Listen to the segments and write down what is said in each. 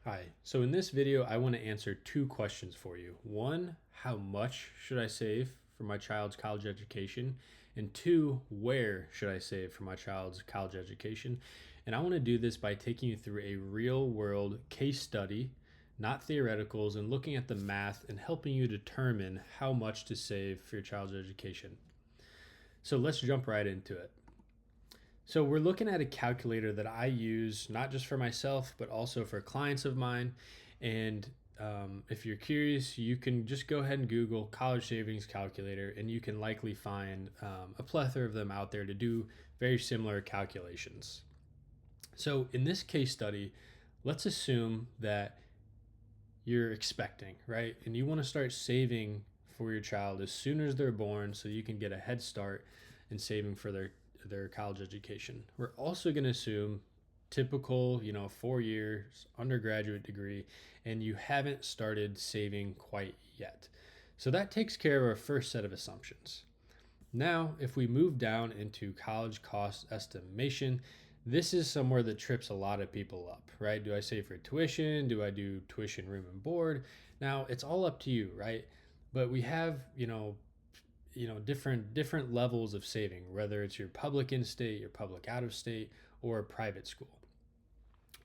Hi. So in this video, I want to answer two questions for you. One, how much should I save for my child's college education? And two, where should I save for my child's college education? And I want to do this by taking you through a real world case study, not theoreticals, and looking at the math and helping you determine how much to save for your child's education. So let's jump right into it. So we're looking at a calculator that I use not just for myself, but also for clients of mine. And if you're curious, you can just go ahead and Google college savings calculator, and you can likely find a plethora of them out there to do very similar calculations. So in this case study, let's assume that you're expecting, right? And you want to start saving for your child as soon as they're born so you can get a head start in saving for their college education. We're also going to assume typical, 4 years undergraduate degree, and you haven't started saving quite yet. So that takes care of our first set of assumptions. Now, if we move down into college cost estimation, this is somewhere that trips a lot of people up, right? Do I save for tuition? Do I do tuition, room, and board? Now, it's all up to you, right? But we have, different levels of saving, whether it's your public in-state, your public out-of-state, or a private school.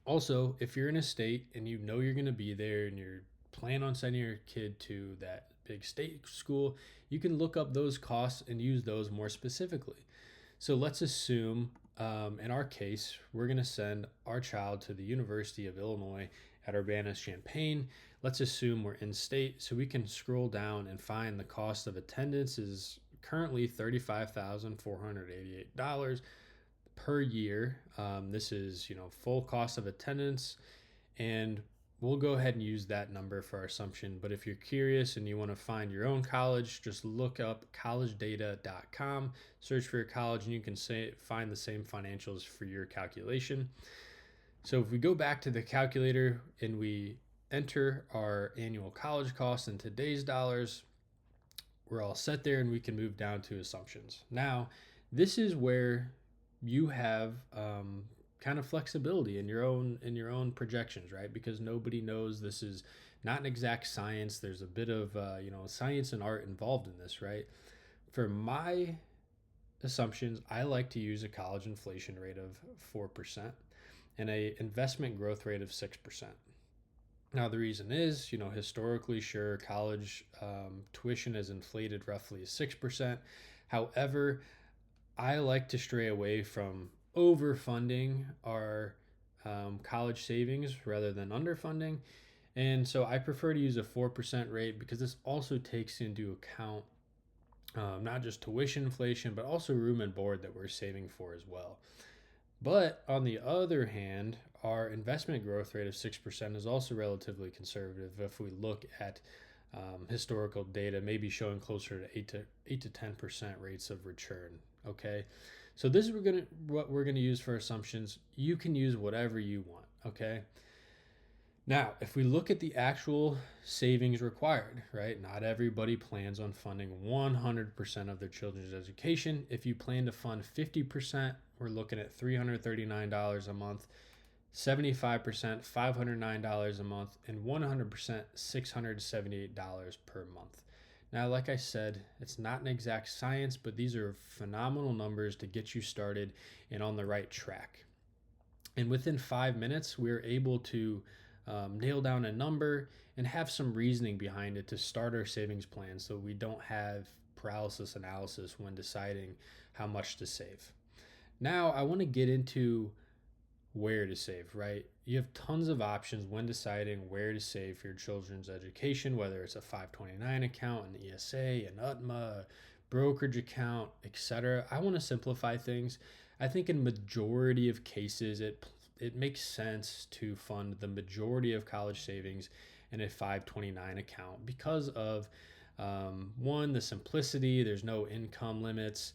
Also, if you're in a state and you know you're going to be there and you're planning on sending your kid to that big state school, you can look up those costs and use those more specifically. So let's assume, in our case, we're going to send our child to the University of Illinois at Urbana-Champaign. Let's assume we're in state, so we can scroll down and find the cost of attendance is currently $35,488 per year. This is full cost of attendance, and we'll go ahead and use that number for our assumption. But if you're curious and you want to find your own college, just look up collegedata.com, search for your college, and you can find the same financials for your calculation. So if we go back to the calculator and we enter our annual college costs in today's dollars, we're all set there and we can move down to assumptions. Now, this is where you have kind of flexibility in your own projections, right? Because nobody knows. This is not an exact science. There's a bit of science and art involved in this, right? For my assumptions, I like to use a college inflation rate of 4% and a investment growth rate of 6%. Now, the reason is, historically, sure, college tuition has inflated roughly 6%. However, I like to stray away from overfunding our college savings rather than underfunding. And so I prefer to use a 4% rate because this also takes into account not just tuition inflation, but also room and board that we're saving for as well. But on the other hand, our investment growth rate of 6% is also relatively conservative if we look at historical data, maybe showing closer to 8 to 10% rates of return. Okay, so this is what we're gonna use for assumptions. You can use whatever you want. Okay. Now, if we look at the actual savings required, right? Not everybody plans on funding 100% of their children's education. If you plan to fund 50%, we're looking at $339 a month, 75%, $509 a month, and 100%, $678 per month. Now, like I said, it's not an exact science, but these are phenomenal numbers to get you started and on the right track. And within 5 minutes, we were able to nail down a number and have some reasoning behind it to start our savings plan so we don't have paralysis analysis when deciding how much to save. Now, I want to get into where to save, right? You have tons of options when deciding where to save for your children's education, whether it's a 529 account, an ESA, an UTMA, brokerage account, etc. I want to simplify things. I think in majority of cases, it makes sense to fund the majority of college savings in a 529 account because of one, the simplicity, there's no income limits,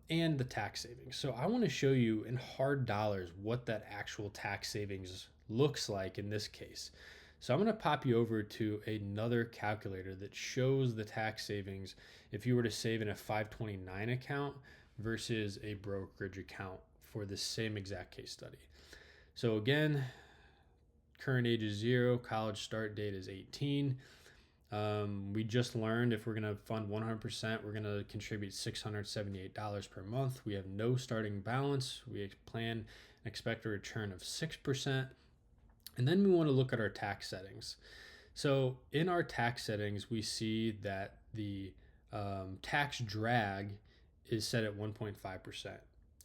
and the tax savings. So I want to show you in hard dollars what that actual tax savings looks like in this case. So I'm going to pop you over to another calculator that shows the tax savings if you were to save in a 529 account versus a brokerage account for the same exact case study. So again, current age is 0, college start date is 18. We just learned if we're going to fund 100%, we're going to contribute $678 per month. We have no starting balance. We plan and expect a return of 6%. And then we want to look at our tax settings. So in our tax settings, we see that the tax drag is set at 1.5%.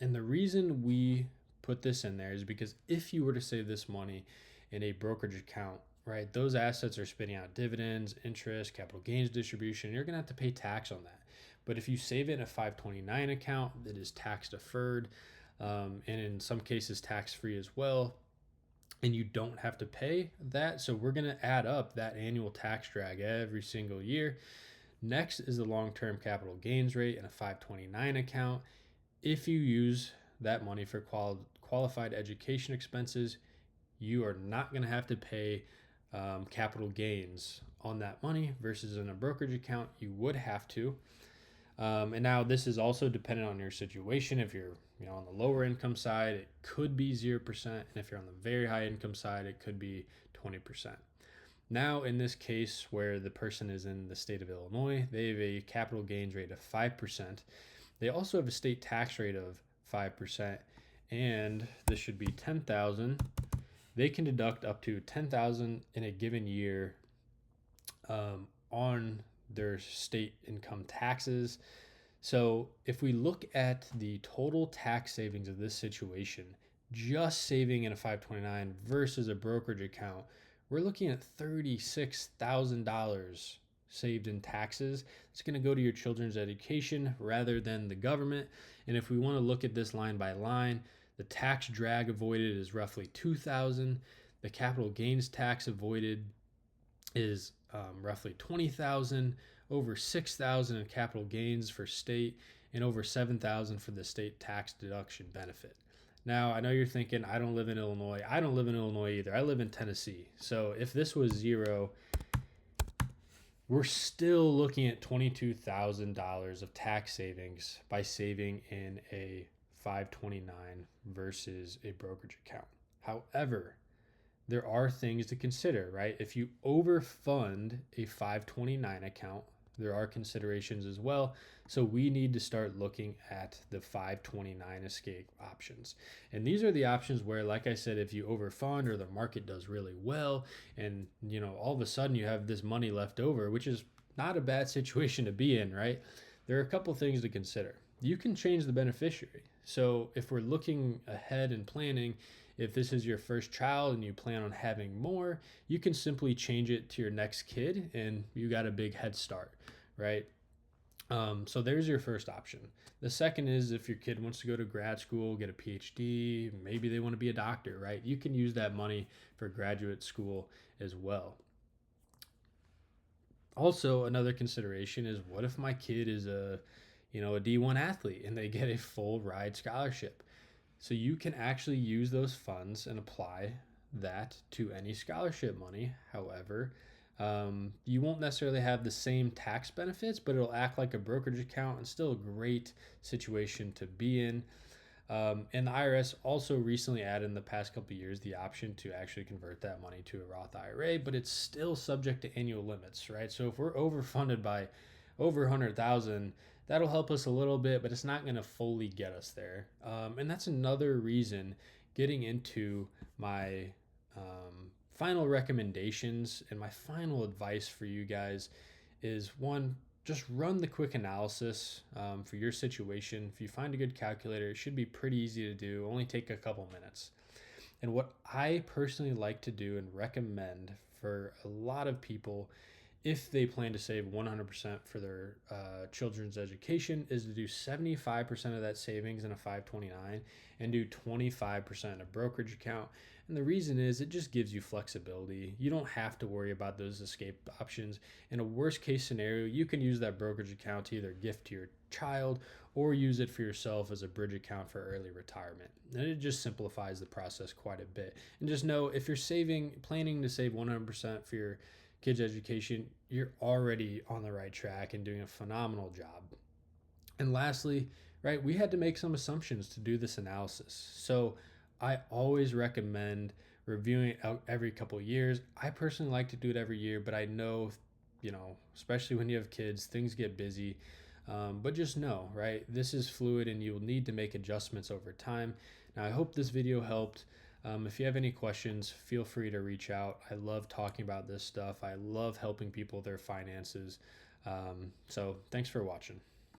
And the reason we put this in there is because if you were to save this money in a brokerage account, right, those assets are spitting out dividends, interest, capital gains distribution. You're going to have to pay tax on that. But if you save it in a 529 account that is tax deferred, and in some cases tax free as well, and you don't have to pay that. So we're going to add up that annual tax drag every single year. Next is the long-term capital gains rate in a 529 account. If you use that money for qualified education expenses, you are not going to have to pay capital gains on that money versus in a brokerage account, you would have to. And now this is also dependent on your situation. If you're on the lower income side, it could be 0%. And if you're on the very high income side, it could be 20%. Now, in this case where the person is in the state of Illinois, they have a capital gains rate of 5%. They also have a state tax rate of 5%, and this should be $10,000. They can deduct up to $10,000 in a given year on their state income taxes. So if we look at the total tax savings of this situation, just saving in a 529 versus a brokerage account, we're looking at $36,000 saved in taxes. It's going to go to your children's education rather than the government. And if we want to look at this line by line, the tax drag avoided is roughly $2,000. The capital gains tax avoided is roughly $20,000, over $6,000 in capital gains for state, and over $7,000 for the state tax deduction benefit. Now, I know you're thinking, I don't live in Illinois. I don't live in Illinois either. I live in Tennessee. So if this was 0, we're still looking at $22,000 of tax savings by saving in a 529 versus a brokerage account. However, there are things to consider, right? If you overfund a 529 account, there are considerations as well. So we need to start looking at the 529 escape options. And these are the options where, like I said, if you overfund or the market does really well and, all of a sudden you have this money left over, which is not a bad situation to be in, right? There are a couple things to consider. You can change the beneficiary. So if we're looking ahead and planning, if this is your first child and you plan on having more, you can simply change it to your next kid and you got a big head start, right? So there's your first option. The second is if your kid wants to go to grad school, get a PhD, maybe they want to be a doctor, right? You can use that money for graduate school as well. Also, another consideration is what if my kid is a D1 athlete and they get a full ride scholarship? So you can actually use those funds and apply that to any scholarship money. However, you won't necessarily have the same tax benefits, but it'll act like a brokerage account and still a great situation to be in. And the IRS also recently added in the past couple of years the option to actually convert that money to a Roth IRA, but it's still subject to annual limits, right? So if we're overfunded by over 100,000, that'll help us a little bit, but it's not going to fully get us there. And that's another reason getting into my final recommendations and my final advice for you guys is one, just run the quick analysis for your situation. If you find a good calculator, it should be pretty easy to do, only take a couple minutes. And what I personally like to do and recommend for a lot of people if they plan to save 100% for their children's education is to do 75% of that savings in a 529 and do 25% in a brokerage account. And the reason is it just gives you flexibility. You don't have to worry about those escape options. In a worst case scenario, you can use that brokerage account to either gift to your child or use it for yourself as a bridge account for early retirement. And it just simplifies the process quite a bit. And just know if you're planning to save 100% for your kids' education, you're already on the right track and doing a phenomenal job. And lastly, right, we had to make some assumptions to do this analysis. So I always recommend reviewing it out every couple of years. I personally like to do it every year, but I know, especially when you have kids, things get busy. But just know, right, this is fluid and you'll need to make adjustments over time. Now, I hope this video helped. If you have any questions, feel free to reach out. I love talking about this stuff. I love helping people with their finances. So thanks for watching.